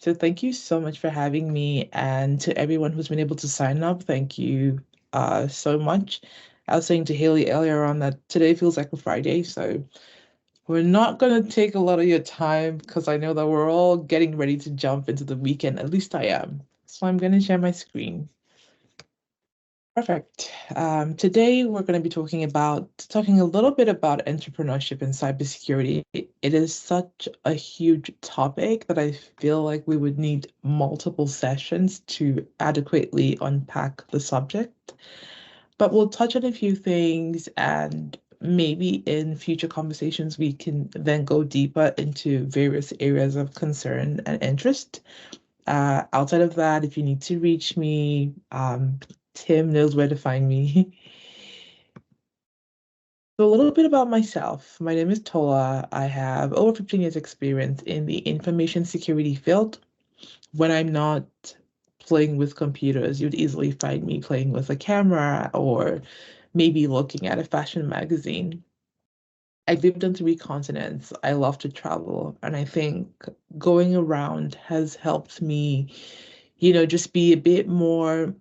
So thank you so much for having me. And to everyone who's been able to sign up, thank you so much. I was saying to Haley earlier on that today feels like a Friday, so we're not going to take a lot of your time because I know that we're all getting ready to jump into the weekend. At least I am. So I'm going to share my screen. Perfect. Today we're going to be talking a little bit about entrepreneurship and cybersecurity. It is such a huge topic that I feel like we would need multiple sessions to adequately unpack the subject. But we'll touch on a few things, and maybe in future conversations we can then go deeper into various areas of concern and interest. Outside of that, if you need to reach me, Tim knows where to find me. So a little bit about myself. My name is Tola. I have over 15 years experience in the information security field. When I'm not playing with computers, you'd easily find me playing with a camera or maybe looking at a fashion magazine. I've lived on 3 continents. I love to travel, and I think going around has helped me, just be a bit more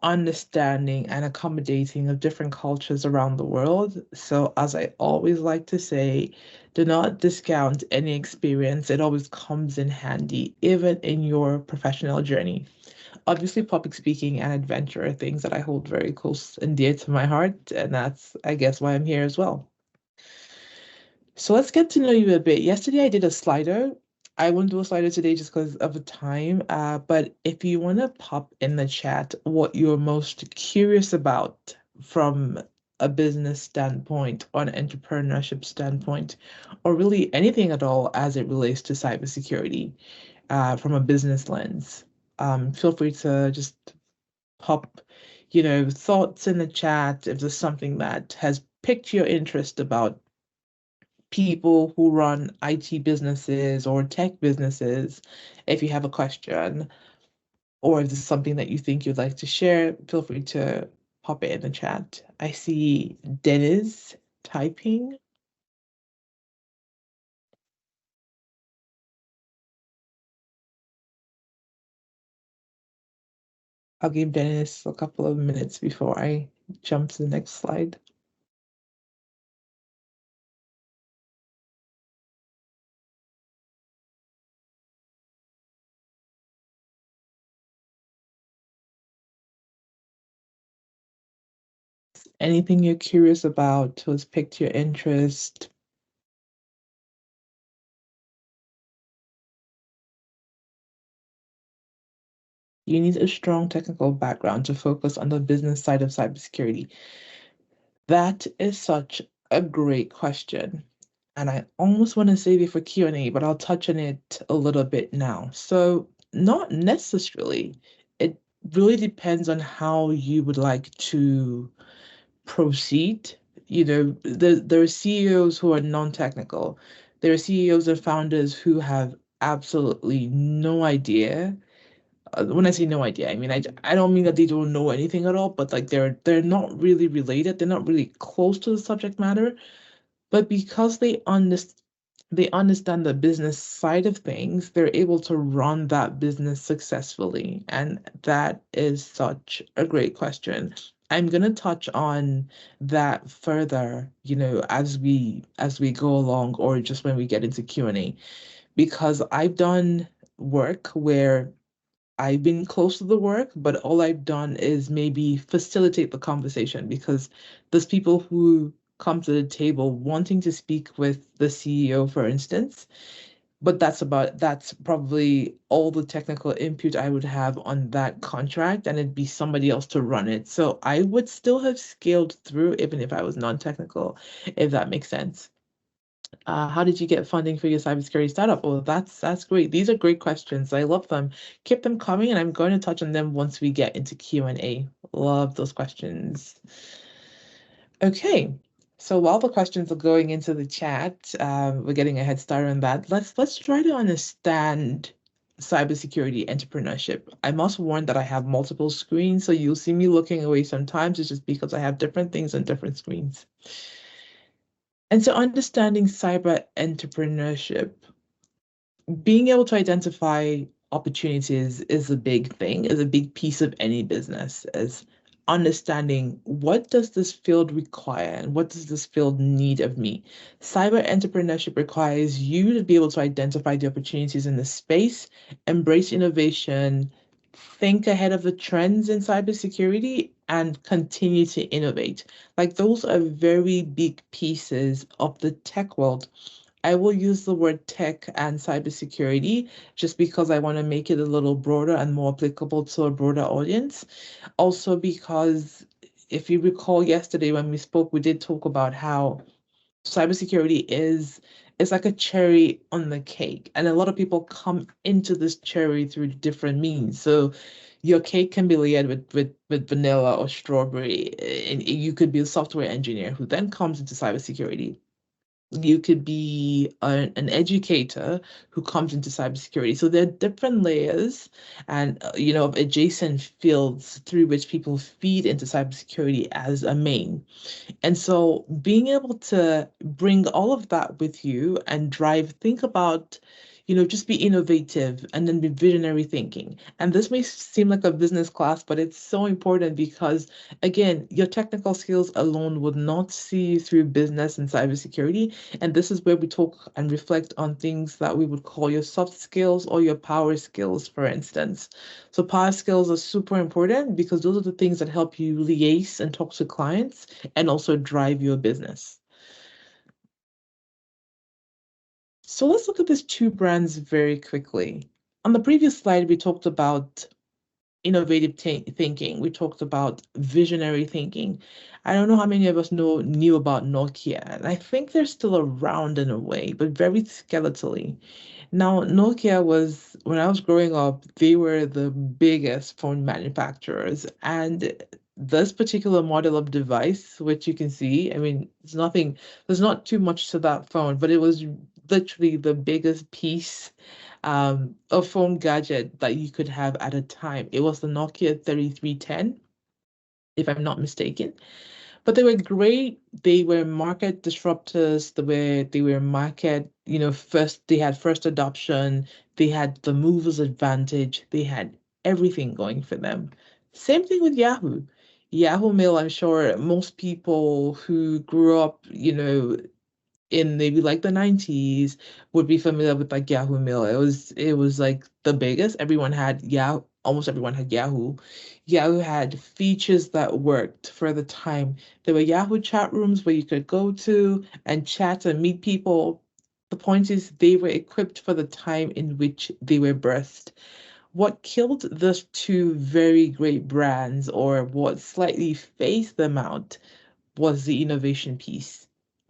understanding and accommodating of different cultures around the world. So, as I always like to say, do not discount any experience. It always comes in handy, even in your professional journey. Obviously, public speaking and adventure are things that I hold very close and dear to my heart, and that's, I guess, why I'm here as well. So let's get to know you a bit. Yesterday I did a slider. I won't do a slider today just because of the time. But if you want to pop in the chat what you're most curious about from a business standpoint or an entrepreneurship standpoint, or really anything at all as it relates to cybersecurity, from a business lens, feel free to just pop, thoughts in the chat if there's something that has piqued your interest about people who run IT businesses or tech businesses. If you have a question or if this is something that you think you'd like to share, feel free to pop it in the chat. I see Dennis typing. I'll give Dennis a couple of minutes before I jump to the next slide. Anything you're curious about who's piqued your interest? You need a strong technical background to focus on the business side of cybersecurity. That is such a great question. And I almost want to save it for Q&A, but I'll touch on it a little bit now. So, not necessarily. It really depends on how you would like to proceed. There are CEOs who are non-technical. There are CEOs and founders who have absolutely no idea. When I say no idea, I mean I don't mean that they don't know anything at all, but like they're not really related. They're not really close to the subject matter, but because they understand the business side of things, they're able to run that business successfully. And that is such a great question. I'm going to touch on that further, as we go along or just when we get into Q&A, because I've done work where I've been close to the work, but all I've done is maybe facilitate the conversation because there's people who come to the table wanting to speak with the CEO, for instance, but that's probably all the technical input I would have on that contract, and it'd be somebody else to run it. So I would still have scaled through even if I was non-technical, if that makes sense. How did you get funding for your cybersecurity startup? Well, that's great. These are great questions. I love them. Keep them coming, and I'm going to touch on them once we get into Q&A. Love those questions. Okay, so while the questions are going into the chat, we're getting a head start on that. Let's try to understand cybersecurity entrepreneurship. I must warn that I have multiple screens, so you'll see me looking away sometimes. It's just because I have different things on different screens. And so understanding cyber entrepreneurship, being able to identify opportunities is a big thing, is a big piece of any business, is understanding what does this field require and what does this field need of me. Cyber entrepreneurship requires you to be able to identify the opportunities in the space, embrace innovation, think ahead of the trends in cybersecurity, and continue to innovate. Like those are very big pieces of the tech world. I will use the word tech and cybersecurity just because I want to make it a little broader and more applicable to a broader audience. Also, because if you recall yesterday when we spoke, we did talk about how cybersecurity is like a cherry on the cake, and a lot of people come into this cherry through different means. So your cake can be layered with vanilla or strawberry, and you could be a software engineer who then comes into cybersecurity. You could be an educator who comes into cybersecurity. So there are different layers and of adjacent fields through which people feed into cybersecurity as a main. And so being able to bring all of that with you and think about, just be innovative and then be visionary thinking. And this may seem like a business class, but it's so important because, again, your technical skills alone would not see you through business and cybersecurity. And this is where we talk and reflect on things that we would call your soft skills or your power skills, for instance. So power skills are super important because those are the things that help you liaise and talk to clients and also drive your business. So let's look at these two brands very quickly. On the previous slide, we talked about innovative thinking. We talked about visionary thinking. I don't know how many of us knew about Nokia, and I think they're still around in a way, but very skeletally. Now, Nokia was, when I was growing up, they were the biggest phone manufacturers. And this particular model of device, which you can see, I mean, there's not too much to that phone, but it was literally the biggest piece of phone gadget that you could have at a time. It was the Nokia 3310, if I'm not mistaken. But they were great. They were market disruptors. They were market, first they had first adoption, they had the movers advantage, they had everything going for them. Same thing with Yahoo. Yahoo Mail, I'm sure most people who grew up, in maybe like the 90s would be familiar with like Yahoo Mail. It was like the biggest. Everyone had Yahoo, almost everyone had Yahoo. Yahoo had features that worked for the time. There were Yahoo chat rooms where you could go to and chat and meet people. The point is they were equipped for the time in which they were birthed. What killed those two very great brands, or what slightly phased them out, was the innovation piece.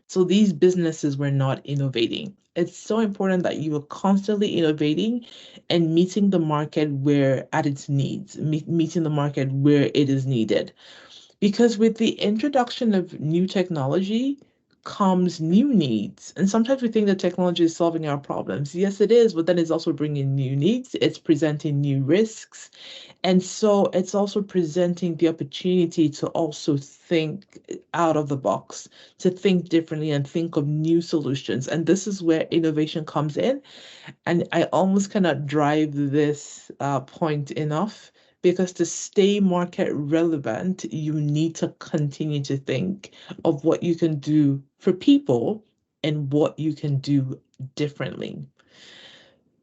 So these businesses were not innovating. It's so important that you are constantly innovating and meeting the market where at its needs, meeting the market where it is needed. Because with the introduction of new technology comes new needs. And sometimes we think that technology is solving our problems. Yes, it is, but then it's also bringing new needs. It's presenting new risks. And so it's also presenting the opportunity to also think out of the box, to think differently and think of new solutions. And this is where innovation comes in. And I almost cannot drive this point enough because to stay market relevant, you need to continue to think of what you can do for people and what you can do differently.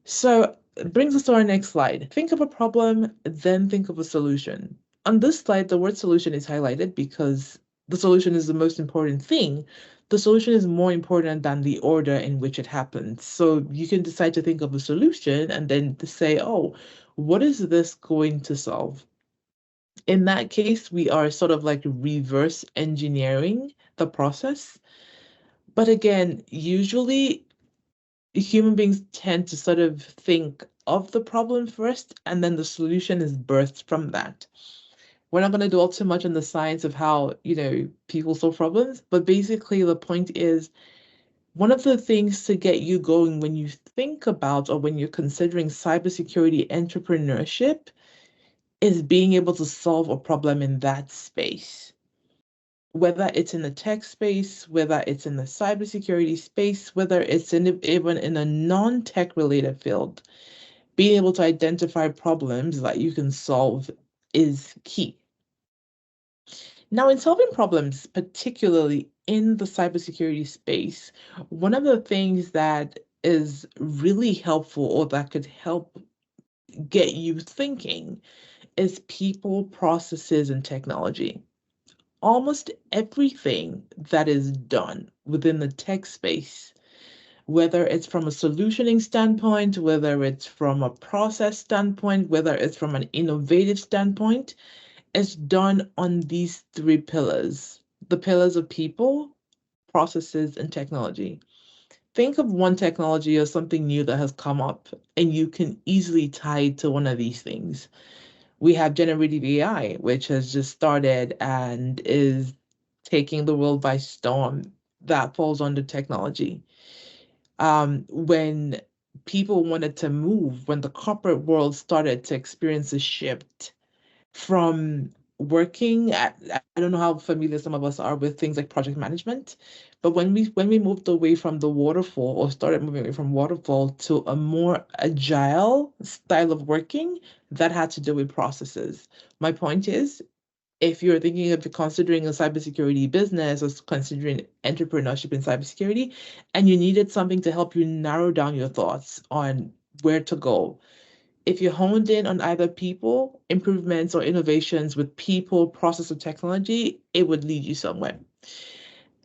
So it brings us to our next slide. Think of a problem, then think of a solution. On this slide, the word solution is highlighted because the solution is the most important thing. The solution is more important than the order in which it happens. So you can decide to think of a solution and then to say, oh, what is this going to solve? In that case, we are sort of like reverse engineering the process. But again, usually human beings tend to sort of think of the problem first, and then the solution is birthed from that. We're not going to dwell too much on the science of how, people solve problems, but basically the point is one of the things to get you going when you think about or when you're considering cybersecurity entrepreneurship is being able to solve a problem in that space. Whether it's in the tech space, whether it's in the cybersecurity space, whether it's even in a non-tech related field, Being able to identify problems that you can solve is key. Now, in solving problems, particularly in the cybersecurity space, one of the things that is really helpful or that could help get you thinking is people, processes, and technology. Almost everything that is done within the tech space, whether it's from a solutioning standpoint, whether it's from a process standpoint, whether it's from an innovative standpoint, is done on these three pillars: the pillars of people, processes, and technology. Think of one technology or something new that has come up, and you can easily tie it to one of these things. We have generative AI, which has just started and is taking the world by storm. That falls under technology. When people wanted to move, when the corporate world started to experience a shift from working at, I don't know how familiar some of us are with things like project management, but when we moved away from the waterfall or started moving away from waterfall to a more agile style of working, that had to do with processes. My point is, if you're thinking of considering a cybersecurity business or considering entrepreneurship in cybersecurity, and you needed something to help you narrow down your thoughts on where to go, if you honed in on either people, improvements, or innovations with people, process, or technology, it would lead you somewhere.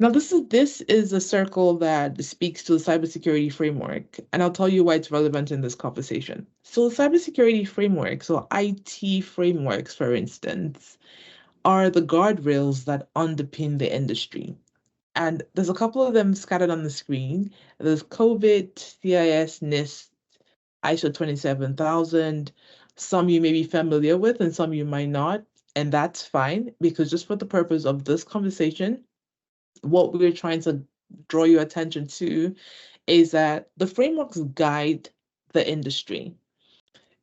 Now, this is a circle that speaks to the cybersecurity framework, and I'll tell you why it's relevant in this conversation. So, cybersecurity frameworks, or IT frameworks, for instance, are the guardrails that underpin the industry. And there's a couple of them scattered on the screen. There's COVID, CIS, NIST, ISO 27000. Some you may be familiar with and some you might not. And that's fine, because just for the purpose of this conversation, what we're trying to draw your attention to is that the frameworks guide the industry.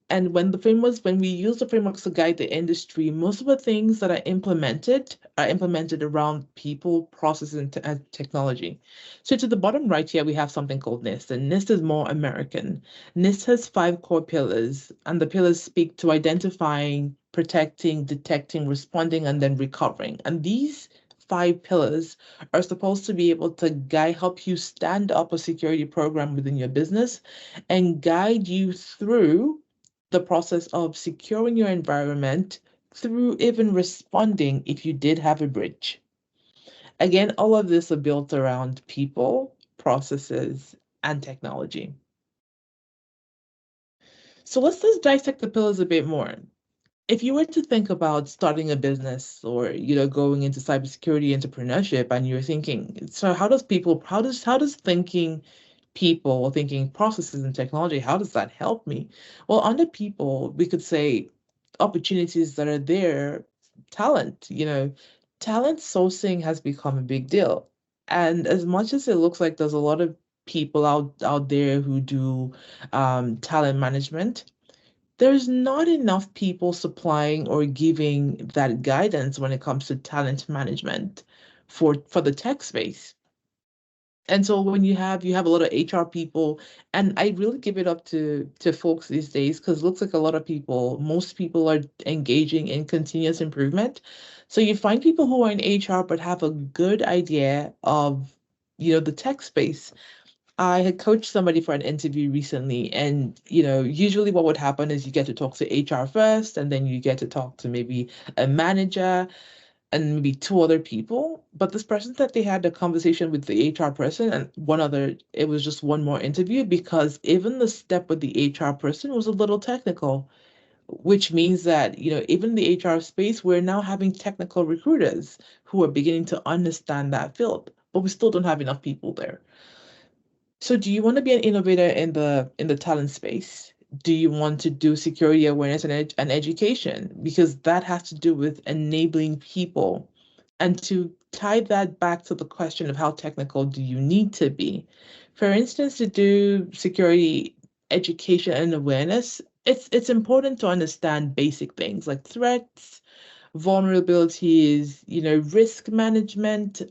And when we use the frameworks to guide the industry, most of the things that are implemented around people, processes, and technology. So to the bottom right here, we have something called NIST, and NIST is more American. NIST has 5 core pillars, and the pillars speak to identifying, protecting, detecting, responding, and then recovering. And these 5 pillars are supposed to be able to help you stand up a security program within your business and guide you through the process of securing your environment through even responding if you did have a breach. Again, all of this are built around people, processes, and technology. So let's just dissect the pillars a bit more. If you were to think about starting a business or going into cybersecurity entrepreneurship, and you're thinking, so how does thinking people or thinking processes and technology, how does that help me? Well, under people, we could say opportunities that are there, talent, talent sourcing has become a big deal. And as much as it looks like there's a lot of people out there who do talent management, there's not enough people supplying or giving that guidance when it comes to talent management for the tech space. And so when you have a lot of HR people, and I really give it up to folks these days, because it looks like most people are engaging in continuous improvement. So you find people who are in HR but have a good idea of the tech space. I had coached somebody for an interview recently, and usually what would happen is you get to talk to HR first, and then you get to talk to maybe a manager and maybe 2 other people. But this person that they had a conversation with the HR person and it was just one more interview, because even the step with the HR person was a little technical, which means that, even in the HR space, we're now having technical recruiters who are beginning to understand that field, but we still don't have enough people there. So do you want to be an innovator in the talent space? Do you want to do security awareness and education? Because that has to do with enabling people. And to tie that back to the question of how technical do you need to be? For instance, to do security education and awareness, it's important to understand basic things like threats, vulnerabilities, risk management,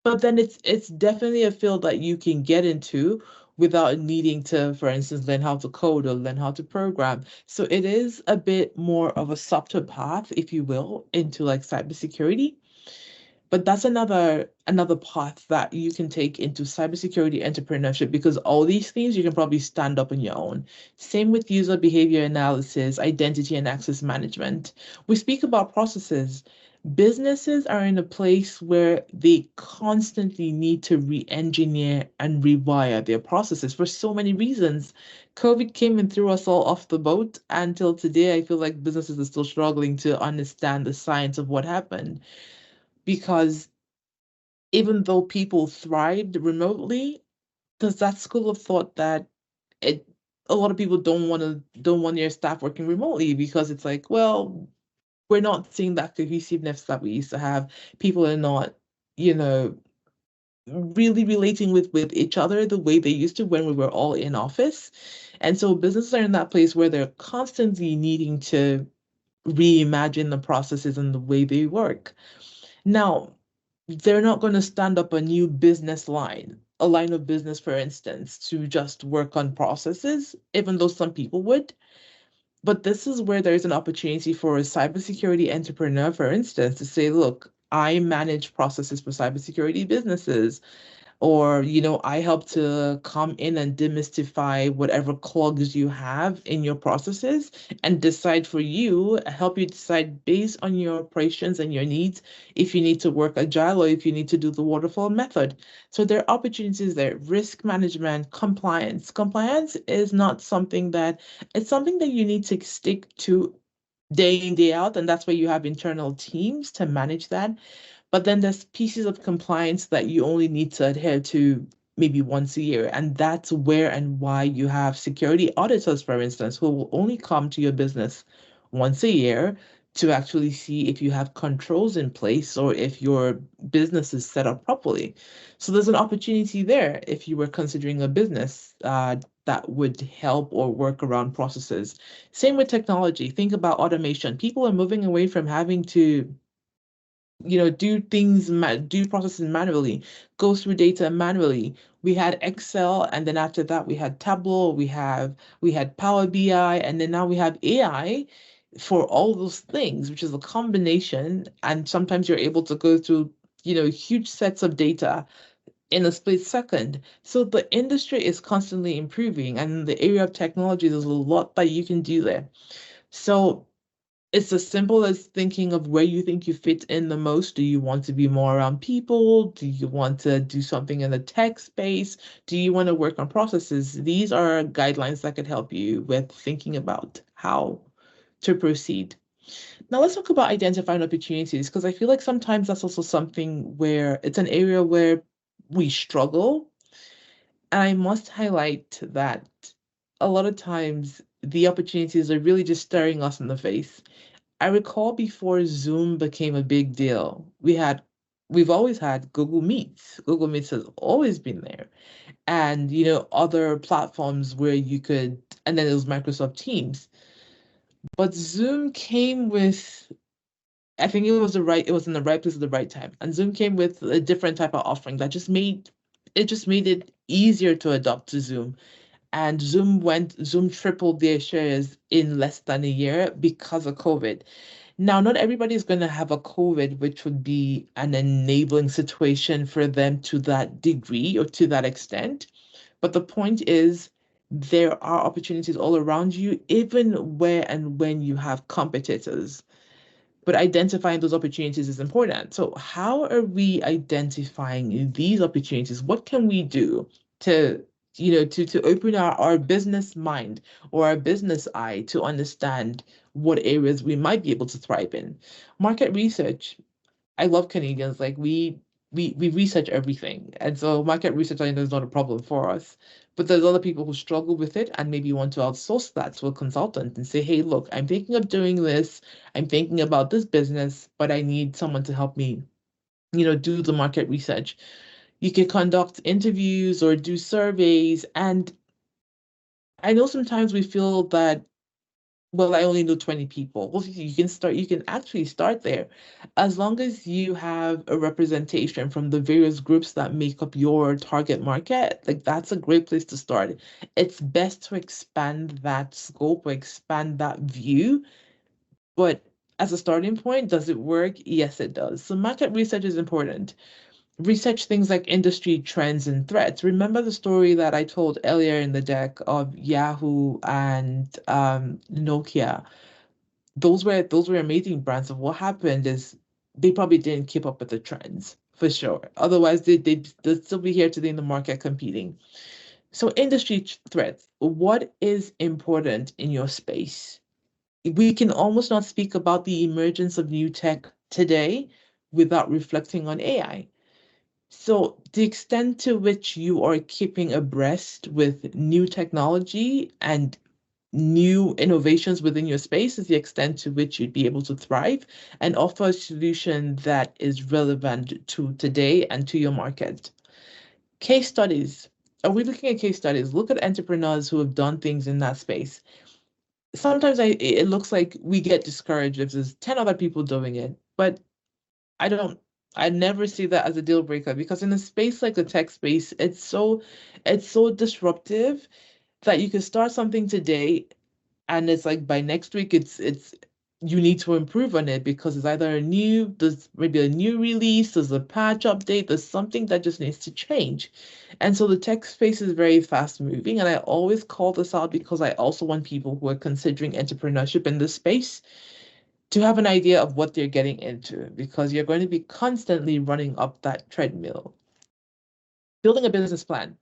but then it's definitely a field that you can get into without needing to, for instance, learn how to code or learn how to program. So it is a bit more of a softer path, if you will, into like cybersecurity. But that's another path that you can take into cybersecurity entrepreneurship, because all these things you can probably stand up on your own. Same with user behavior analysis, identity and access management. We speak about processes. Businesses are in a place where they constantly need to re-engineer and rewire their processes for so many reasons. COVID came and threw us all off the boat. Until today, I feel like businesses are still struggling to understand the science of what happened, because even though people thrived remotely, there's that school of thought that it a lot of people don't want their staff working remotely, because it's like, well, we're not seeing that cohesiveness that we used to have. People are not, you know, really relating with each other the way they used to when we were all in office. And so businesses are in that place where they're constantly needing to reimagine the processes and the way they work. Now, they're not going to stand up a new business line, a line of business, for instance, to just work on processes, even though some people would. But this is where there's an opportunity for a cybersecurity entrepreneur, for instance, to say, look, I manage processes for cybersecurity businesses. Or, I help to come in and demystify whatever clogs you have in your processes and decide for you, help you decide based on your operations and your needs, if you need to work agile or if you need to do the waterfall method. So there are opportunities there. Risk management, compliance. Compliance is not something that, it's something that you need to stick to day in, day out. And that's why you have internal teams to manage that. But then there's pieces of compliance that you only need to adhere to maybe once a year. And that's where and why you have security auditors, for instance, who will only come to your business once a year to actually see if you have controls in place or if your business is set up properly. So there's an opportunity there if you were considering a business that would help or work around processes. Same with technology. Think about automation. People are moving away from having to do do processes manually, go through data manually. We had Excel, and then after that we had Tableau, we had Power BI, and then now we have AI for all those things, which is a combination. And sometimes you're able to go through, huge sets of data in a split second. So the industry is constantly improving, and in the area of technology, there's a lot that you can do there. So it's as simple as thinking of where you think you fit in the most. Do you want to be more around people? Do you want to do something in the tech space? Do you want to work on processes? These are guidelines that could help you with thinking about how to proceed. Now let's talk about identifying opportunities, because I feel like sometimes that's also something where it's an area where we struggle. And I must highlight that a lot of times the opportunities are really just staring us in the face. I recall before Zoom became a big deal, we've always had Google Meets. Google Meets has always been there. And, other platforms where you could, and then it was Microsoft Teams. But Zoom came with, I think it was in the right place at the right time. And Zoom came with a different type of offering that just made it easier to adopt to Zoom. And Zoom tripled their shares in less than a year because of COVID. Now, not everybody is going to have a COVID, which would be an enabling situation for them to that degree or to that extent. But the point is, there are opportunities all around you, even where and when you have competitors. But identifying those opportunities is important. So, how are we identifying these opportunities? What can we do to to open our business mind or our business eye to understand what areas we might be able to thrive in? Market research. I love Canadians. Like we research everything. And so market research, I know, is not a problem for us. But there's other people who struggle with it and maybe want to outsource that to a consultant and say, hey, look, I'm thinking of doing this. I'm thinking about this business, but I need someone to help me, do the market research. You can conduct interviews or do surveys. And I know sometimes we feel that well, I only know 20 people. Well, you can actually start there. As long as you have a representation from the various groups that make up your target market, like that's a great place to start. It's best to expand that scope or expand that view, but as a starting point, does it work? Yes, it does. So market research is important. Research things like industry trends and threats. Remember the story that I told earlier in the deck of Yahoo and Nokia? Those were amazing brands. Of what happened is they probably didn't keep up with the trends for sure. Otherwise, they'd still be here today in the market competing. So industry threats. What is important in your space? We can almost not speak about the emergence of new tech today without reflecting on AI. So, the extent to which you are keeping abreast with new technology and new innovations within your space is the extent to which you'd be able to thrive and offer a solution that is relevant to today and to your market. Case studies. Are we looking at case studies? Look at entrepreneurs who have done things in that space. Sometimes it looks like we get discouraged if there's 10 other people doing it, but I don't I never see that as a deal breaker because in a space like the tech space, it's so disruptive that you can start something today and it's like by next week it's you need to improve on it because it's either there's maybe a new release, there's a patch update, there's something that just needs to change. And so the tech space is very fast moving. And I always call this out because I also want people who are considering entrepreneurship in this space to have an idea of what they're getting into because you're going to be constantly running up that treadmill. Building a business plan.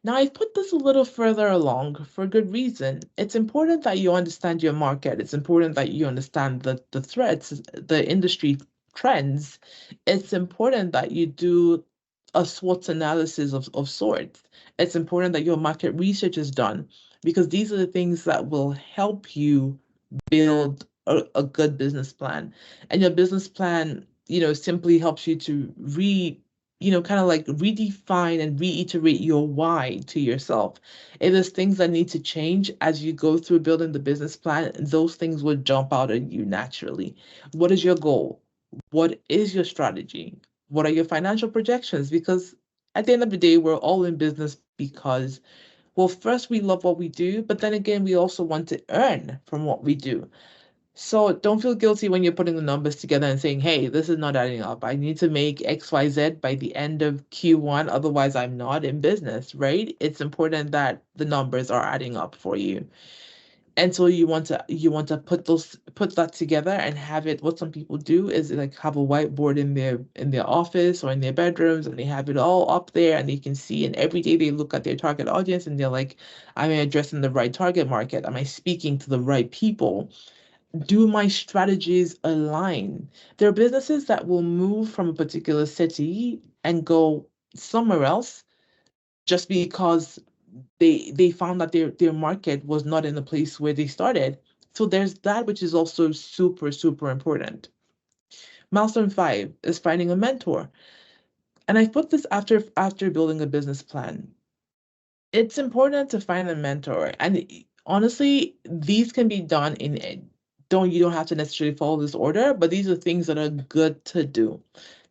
Now, I've put this a little further along for good reason. It's important that you understand your market. It's important that you understand the threats, the industry trends. It's important that you do a SWOT analysis of sorts. It's important that your market research is done because these are the things that will help you build a good business plan. And your business plan, simply helps you to kind of like redefine and reiterate your why to yourself. If there's things that need to change as you go through building the business plan, those things will jump out at you naturally. What is your goal? What is your strategy? What are your financial projections? Because at the end of the day, we're all in business because, well, first, we love what we do, but then again, we also want to earn from what we do. So don't feel guilty when you're putting the numbers together and saying, hey, this is not adding up. I need to make XYZ by the end of Q1, otherwise I'm not in business, right? It's important that the numbers are adding up for you. And so you want to put that together and have it. What some people do is like have a whiteboard in their office or in their bedrooms, and they have it all up there and they can see. And every day they look at their target audience and they're like, am I addressing the right target market? Am I speaking to the right people? Do my strategies align? There are businesses that will move from a particular city and go somewhere else just because they found that their market was not in the place where they started. So there's that, which is also super, super important. Milestone 5 is finding a mentor. And I put this after building a business plan. It's important to find a mentor. And honestly, these can be done you don't have to necessarily follow this order, but these are things that are good to do.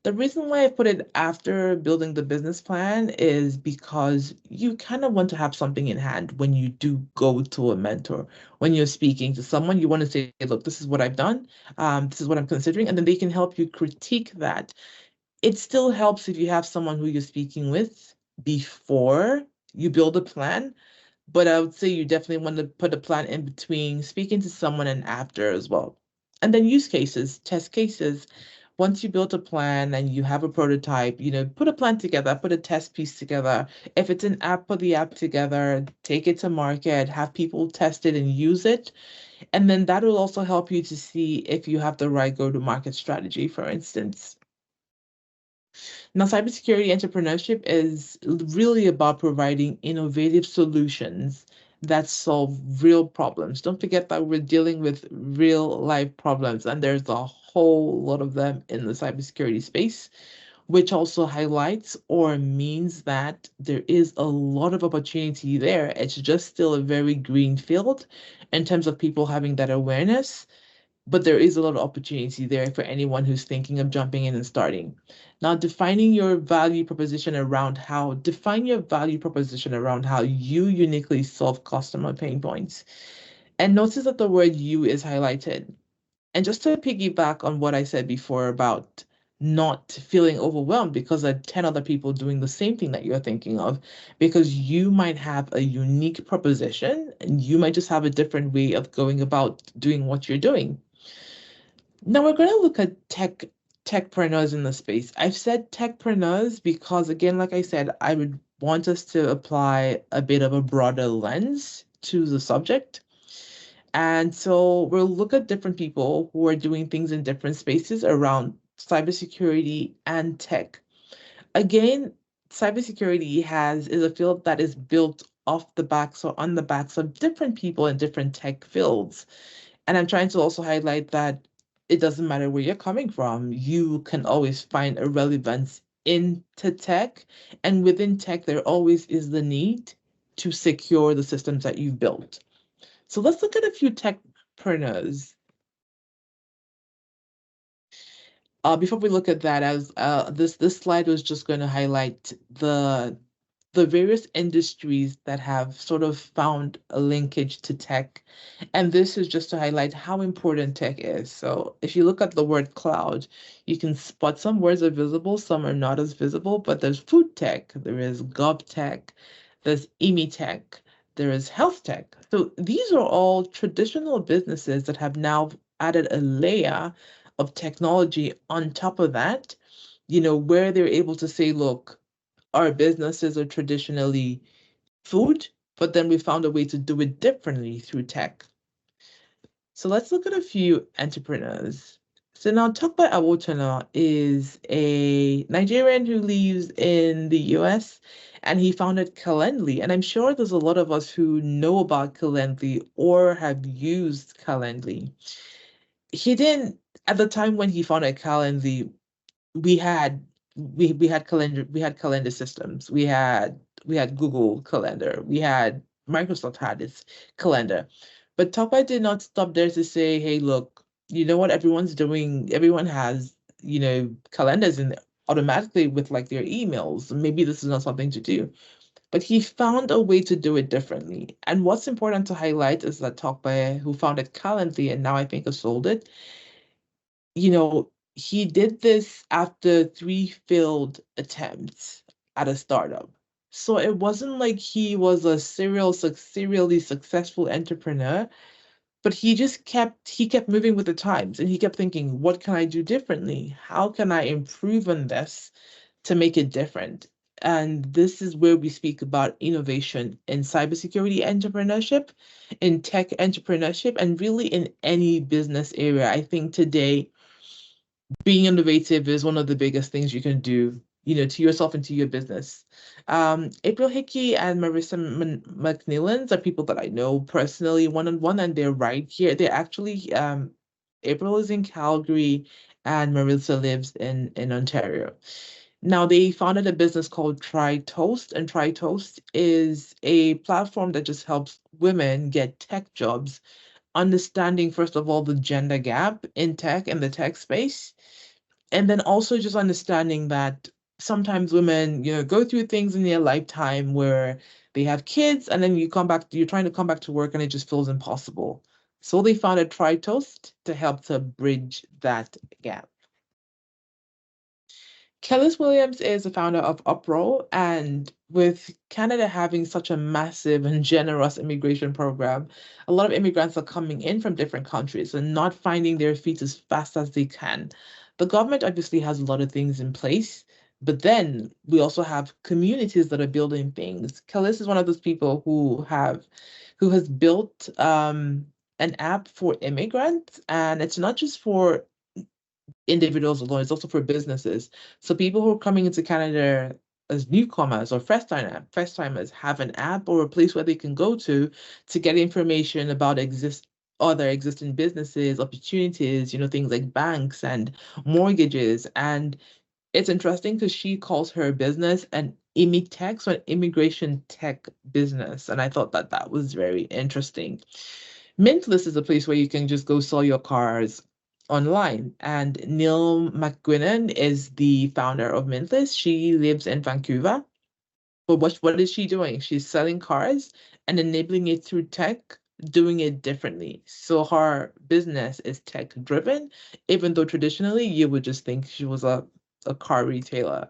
The reason why I put it after building the business plan is because you kind of want to have something in hand when you do go to a mentor. When you're speaking to someone, you want to say, look, this is what I've done, this is what I'm considering, and then they can help you critique that. It still helps if you have someone who you're speaking with before you build a plan, but I would say you definitely want to put a plan in between speaking to someone and after as well. And then use cases, test cases. Once you build a plan and you have a prototype, put a plan together, put a test piece together. If it's an app, put the app together, take it to market, have people test it and use it. And then that will also help you to see if you have the right go-to-market strategy, for instance. Now, cybersecurity entrepreneurship is really about providing innovative solutions that solve real problems. Don't forget that we're dealing with real life problems, and there's a whole lot of them in the cybersecurity space, which also highlights or means that there is a lot of opportunity there. It's just still a very green field, in terms of people having that awareness, but there is a lot of opportunity there for anyone who's thinking of jumping in and starting. Now, define your value proposition around how you uniquely solve customer pain points. And notice that the word you is highlighted. And just to piggyback on what I said before about not feeling overwhelmed because there are 10 other people doing the same thing that you're thinking of, because you might have a unique proposition and you might just have a different way of going about doing what you're doing. Now we're going to look at techpreneurs in the space. I've said techpreneurs because, again, like I said, I would want us to apply a bit of a broader lens to the subject. And so we'll look at different people who are doing things in different spaces around cybersecurity and tech. Again, cybersecurity is a field that is built off the backs or on the backs of different people in different tech fields. And I'm trying to also highlight that it doesn't matter where you're coming from, you can always find a relevance into tech. And within tech, there always is the need to secure the systems that you've built. So let's look at a few techpreneurs. Before we look at that, as this slide was just going to highlight the various industries that have sort of found a linkage to tech. And this is just to highlight how important tech is. So if you look at the word cloud, you can spot some words are visible, some are not as visible, but there's food tech, there is gov tech, there's EMI tech, there is health tech. So these are all traditional businesses that have now added a layer of technology on top of that, where they're able to say, look, our businesses are traditionally food, but then we found a way to do it differently through tech. So let's look at a few entrepreneurs. So now Tola Awotona is a Nigerian who lives in the US, and he founded Calendly. And I'm sure there's a lot of us who know about Calendly or have used Calendly. He didn't, at the time when he founded Calendly, we had calendar systems. We had Google Calendar. We had Microsoft had its calendar. But Topa did not stop there to say, hey, look, you know what everyone's doing? Everyone has, calendars in automatically with like their emails. Maybe this is not something to do. But he found a way to do it differently. And what's important to highlight is that Topa, who founded Calendly and now I think has sold it, he did this after 3 failed attempts at a startup. So it wasn't like he was a serially successful entrepreneur, but he kept moving with the times and he kept thinking, what can I do differently? How can I improve on this to make it different? And this is where we speak about innovation in cybersecurity entrepreneurship, in tech entrepreneurship, and really in any business area. I think today being innovative is one of the biggest things you can do, to yourself and to your business. April Hickey and Marissa McNeilans are people that I know personally one-on-one, and they're right here. They're actually, April is in Calgary and Marissa lives in Ontario. Now, they founded a business called TRToast, and TRToast is a platform that just helps women get tech jobs, understanding, first of all, the gender gap in tech and the tech space. And then also just understanding that sometimes women, go through things in their lifetime where they have kids and then you're trying to come back to work and it just feels impossible. So they founded TRToast to help to bridge that gap. Kellis Williams is the founder of Upro, and with Canada having such a massive and generous immigration program, a lot of immigrants are coming in from different countries and not finding their feet as fast as they can. The government obviously has a lot of things in place, but then we also have communities that are building things. Kellis is one of those people who has built an app for immigrants, and it's not just for individuals alone, it's also for businesses. So people who are coming into Canada as newcomers or first timers have an app or a place where they can go to get information about other existing businesses, opportunities, things like banks and mortgages. And it's interesting because she calls her business an so an immigration tech business. And I thought that was very interesting. Mintless is a place where you can just go sell your cars online. And Neil McGuinness is the founder of Mintless. She lives in Vancouver. But what is she doing? She's selling cars and enabling it through tech, doing it differently. So her business is tech driven, even though traditionally you would just think she was a car retailer.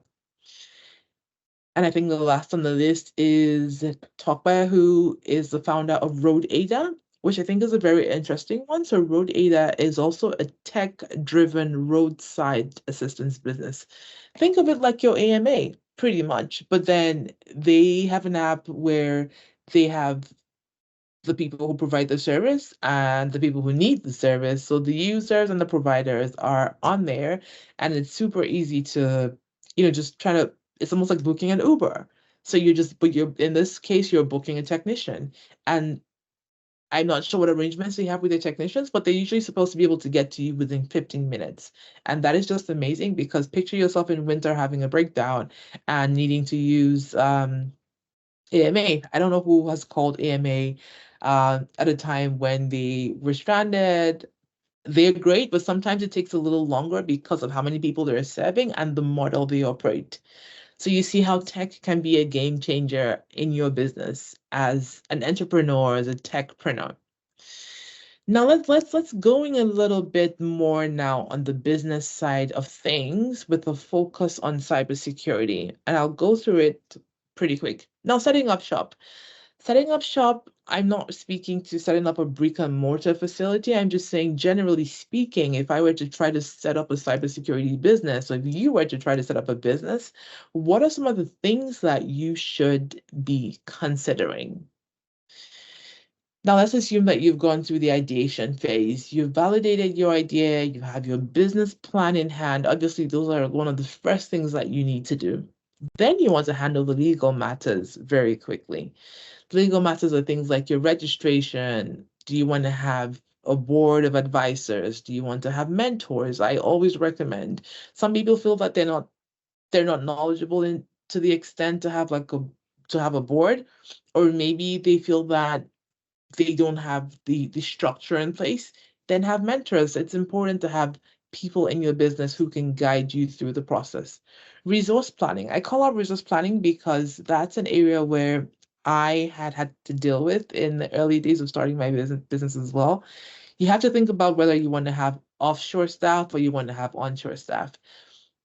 And I think the last on the list is Tola, who is the founder of RoadA, which I think is a very interesting one. So RoadA is also a tech-driven roadside assistance business. Think of it like your AMA, pretty much. But then they have an app where they have the people who provide the service and the people who need the service. So the users and the providers are on there, and it's super easy to, just try to, it's almost like booking an Uber. So but you're, in this case, you're booking a technician. And I'm not sure what arrangements they have with their technicians, but they're usually supposed to be able to get to you within 15 minutes. And that is just amazing because picture yourself in winter having a breakdown and needing to use AMA. I don't know who has called AMA at a time when they were stranded. They're great, but sometimes it takes a little longer because of how many people they're serving and the model they operate. So you see how tech can be a game changer in your business as an entrepreneur, as a techpreneur. Now let's going a little bit more now on the business side of things with a focus on cybersecurity, and I'll go through it pretty quick. Now, setting up shop. Setting up shop, I'm not speaking to setting up a brick and mortar facility. I'm just saying, generally speaking, if I were to try to set up a cybersecurity business, or if you were to try to set up a business, what are some of the things that you should be considering? Now, let's assume that you've gone through the ideation phase. You've validated your idea, you have your business plan in hand. Obviously, those are one of the first things that you need to do. Then you want to handle the legal matters very quickly. Legal matters are things like your registration. Do you want to have a board of advisors? Do you want to have mentors? I always recommend. Some people feel that they're not knowledgeable to the extent to have a board, or maybe they feel that they don't have the structure in place, then have mentors. It's important to have people in your business who can guide you through the process. Resource planning. I call out resource planning because that's an area where I had to deal with in the early days of starting my business as well. You have to think about whether you want to have offshore staff or you want to have onshore staff.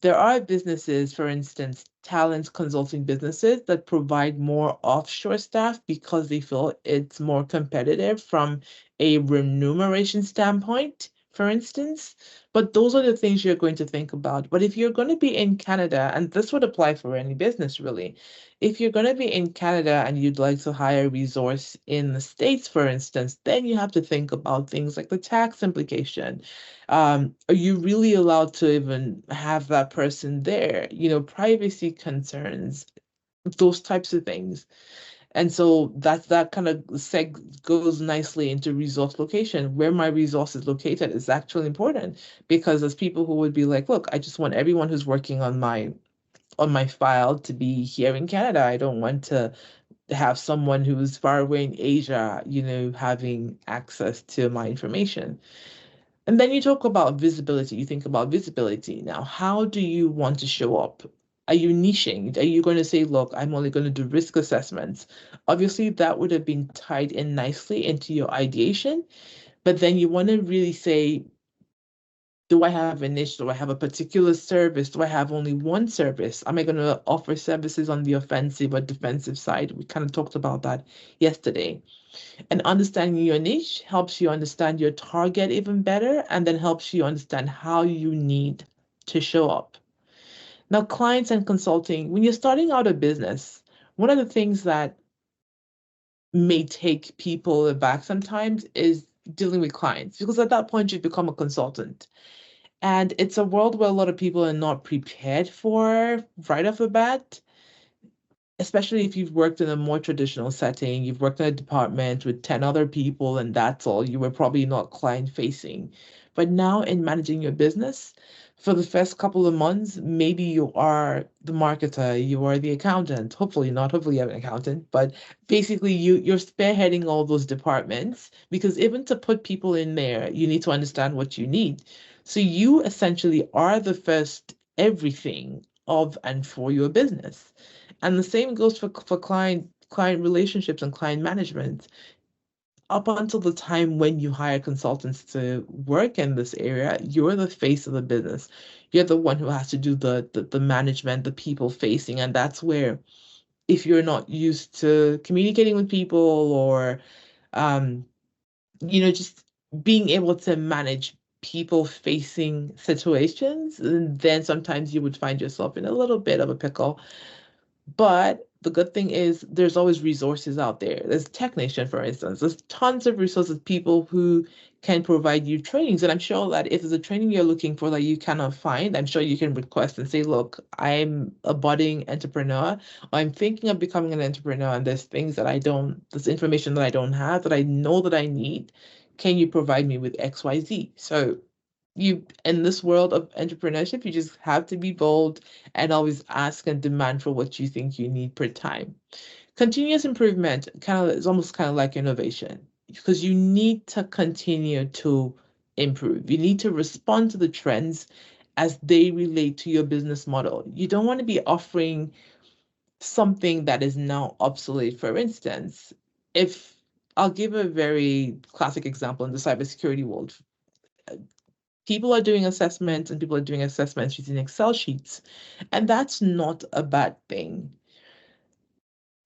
There are businesses, for instance, talent consulting businesses that provide more offshore staff because they feel it's more competitive from a remuneration standpoint, for instance. But those are the things you're going to think about. But if you're going to be in Canada, and this would apply for any business really, if you're going to be in Canada and you'd like to hire a resource in the States, for instance, then you have to think about things like the tax implication. Are you really allowed to even have that person there? Privacy concerns, those types of things. And so that kind of goes nicely into resource location. Where my resource is located is actually important because there's people who would be like, look, I just want everyone who's working on my file to be here in Canada. I don't want to have someone who's far away in Asia, having access to my information. And then you talk about visibility. You think about visibility. Now, how do you want to show up? Are you niching? Are you going to say, look, I'm only going to do risk assessments? Obviously, that would have been tied in nicely into your ideation. But then you want to really say, do I have a niche? Do I have a particular service? Do I have only one service? Am I going to offer services on the offensive or defensive side? We kind of talked about that yesterday. And understanding your niche helps you understand your target even better, and then helps you understand how you need to show up. Now, clients and consulting, when you're starting out a business, one of the things that may take people aback sometimes is dealing with clients, because at that point you've become a consultant. And it's a world where a lot of people are not prepared for right off the bat. especially if you've worked in a more traditional setting, you've worked in a department with 10 other people and that's all, you were probably not client facing. But now in managing your business, for the first couple of months, maybe you are the marketer, you are the accountant, hopefully not, hopefully you have an accountant, but basically you're spearheading all those departments because even to put people in there, you need to understand what you need. So you essentially are the first everything of and for your business. And the same goes for client relationships and client management. Up until the time when you hire consultants to work in this area, you're the face of the business. You're the one who has to do the management, the people facing. And that's where if you're not used to communicating with people or um, just being able to manage people facing situations, then sometimes you would find yourself in a little bit of a pickle. But the good thing is there's always resources out there. There's Technation, for instance. There's tons of resources, people who can provide you trainings. And I'm sure that if there's a training you're looking for that you cannot find, I'm sure you can request and say, look, I'm a budding entrepreneur, or I'm thinking of becoming an entrepreneur, and there's information that I don't have that I know that I need. Can you provide me with XYZ? So in this world of entrepreneurship, you just have to be bold and always ask and demand for what you think you need per time. Continuous improvement is almost kind of like innovation because you need to continue to improve. You need to respond to the trends as they relate to your business model. You don't want to be offering something that is now obsolete. For instance, if I'll give a very classic example in the cybersecurity world, people are doing assessments and people are doing assessments using Excel sheets. And that's not a bad thing.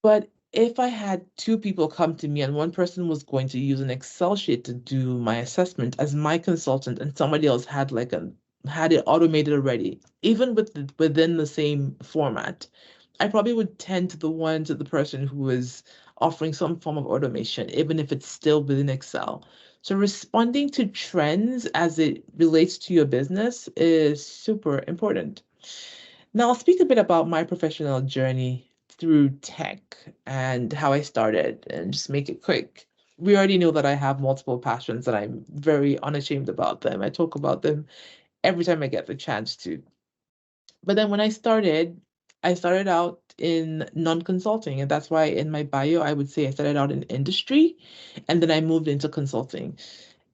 But if I had two people come to me and one person was going to use an Excel sheet to do my assessment as my consultant and somebody else had it automated already, even within the same format, I probably would tend to the person who is offering some form of automation, even if it's still within Excel. So responding to trends as it relates to your business is super important. Now I'll speak a bit about my professional journey through tech and how I started and just make it quick. We already know that I have multiple passions and I'm very unashamed about them. I talk about them every time I get the chance to. But then when I started out in non-consulting, and that's why in my bio I would say I started out in industry and then I moved into consulting.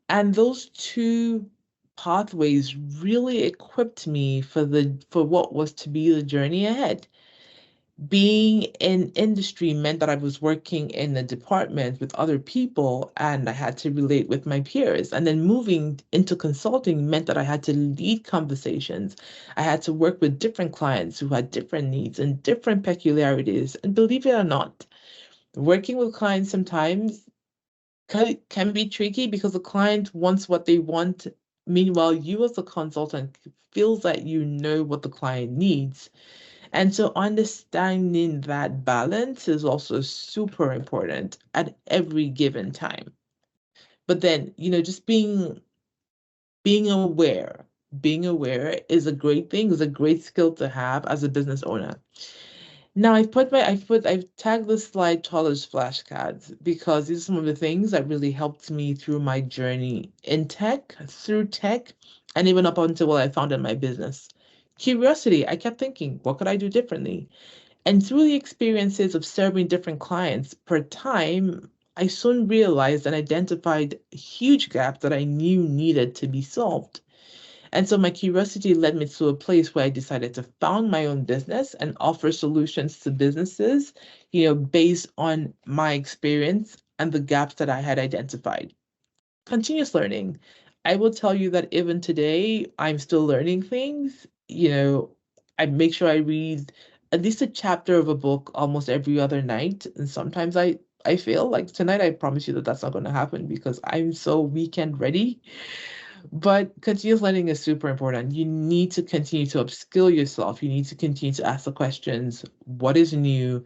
And those two pathways really equipped me for what was to be the journey ahead. Being in industry meant that I was working in a department with other people and I had to relate with my peers. And then moving into consulting meant that I had to lead conversations. I had to work with different clients who had different needs and different peculiarities. And believe it or not, working with clients sometimes can be tricky because the client wants what they want. Meanwhile, you as a consultant feels that you know what the client needs. And so understanding that balance is also super important at every given time. But then, just being aware, being aware is a great thing, is a great skill to have as a business owner. Now I've tagged this slide Tola's flashcards because these are some of the things that really helped me through my journey through tech, and even up until what I found in my business. Curiosity, I kept thinking, what could I do differently? And through the experiences of serving different clients per time, I soon realized and identified huge gaps that I knew needed to be solved. And so my curiosity led me to a place where I decided to found my own business and offer solutions to businesses, based on my experience and the gaps that I had identified. Continuous learning. I will tell you that even today, I'm still learning things. I make sure I read at least a chapter of a book almost every other night. And sometimes I feel like tonight, I promise you that that's not going to happen because I'm so weekend ready. But continuous learning is super important. You need to continue to upskill yourself. You need to continue to ask the questions, what is new?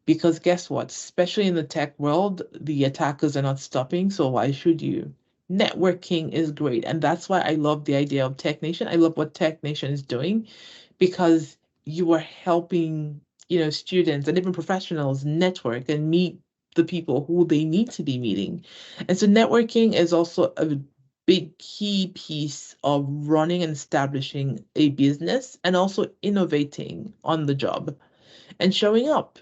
Because guess what? Especially in the tech world, the attackers are not stopping. So why should you? Networking is great. And that's why I love the idea of Tech Nation. I love what Tech Nation is doing because you are helping students and even professionals network and meet the people who they need to be meeting. And so networking is also a big key piece of running and establishing a business and also innovating on the job and showing up.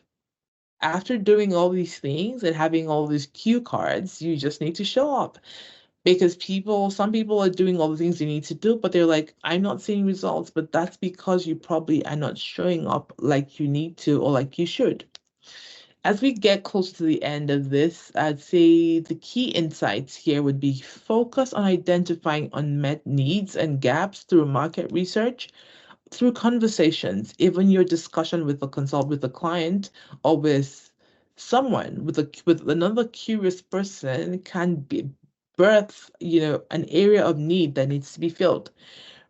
After doing all these things and having all these cue cards, you just need to show up because some people are doing all the things they need to do, but they're like, I'm not seeing results, but that's because you probably are not showing up like you need to or like you should. As we get close to the end of this, I'd say the key insights here would be focus on identifying unmet needs and gaps through market research, through conversations, even your discussion with with a client or with someone with another curious person can be birth, an area of need that needs to be filled.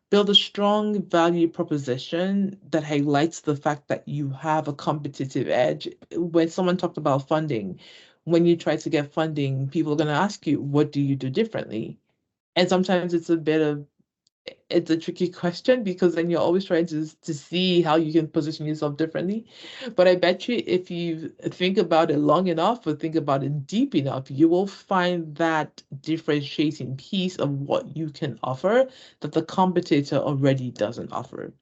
Build a strong value proposition that highlights the fact that you have a competitive edge. When someone talked about funding, when you try to get funding, people are going to ask you, what do you do differently? And sometimes it's a tricky question because then you're always trying to see how you can position yourself differently. But I bet you if you think about it long enough or think about it deep enough, you will find that differentiating piece of what you can offer that the competitor already doesn't offer.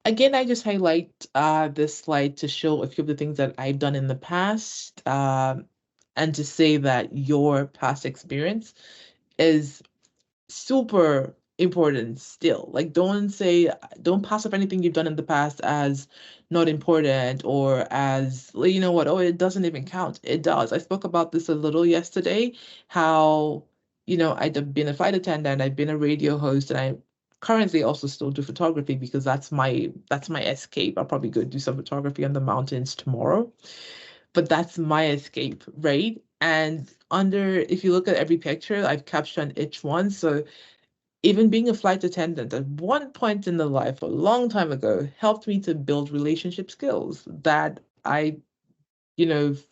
Again, I just highlight this slide to show a few of the things that I've done in the past, and to say that your past experience is super important still. Like, don't pass up anything you've done in the past as not important or as, well, you know what, oh, it doesn't even count. It does. I spoke about this a little yesterday, how, I've been a flight attendant, I've been a radio host, and I currently also still do photography because that's my escape. I'll probably go do some photography on the mountains tomorrow, but that's my escape, right? And if you look at every picture, I've captured each one. So even being a flight attendant at one point in the life, a long time ago, helped me to build relationship skills that I,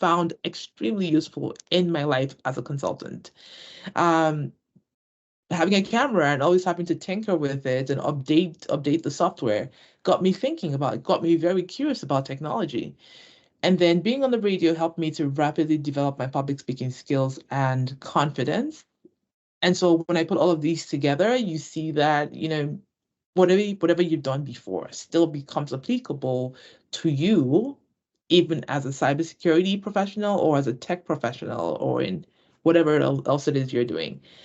found extremely useful in my life as a consultant. Um, Having a camera and always having to tinker with it and update the software got me very curious about technology. And then being on the radio helped me to rapidly develop my public speaking skills and confidence. And so when I put all of these together, you see that, whatever you've done before still becomes applicable to you, even as a cybersecurity professional or as a tech professional or in whatever else it is you're doing.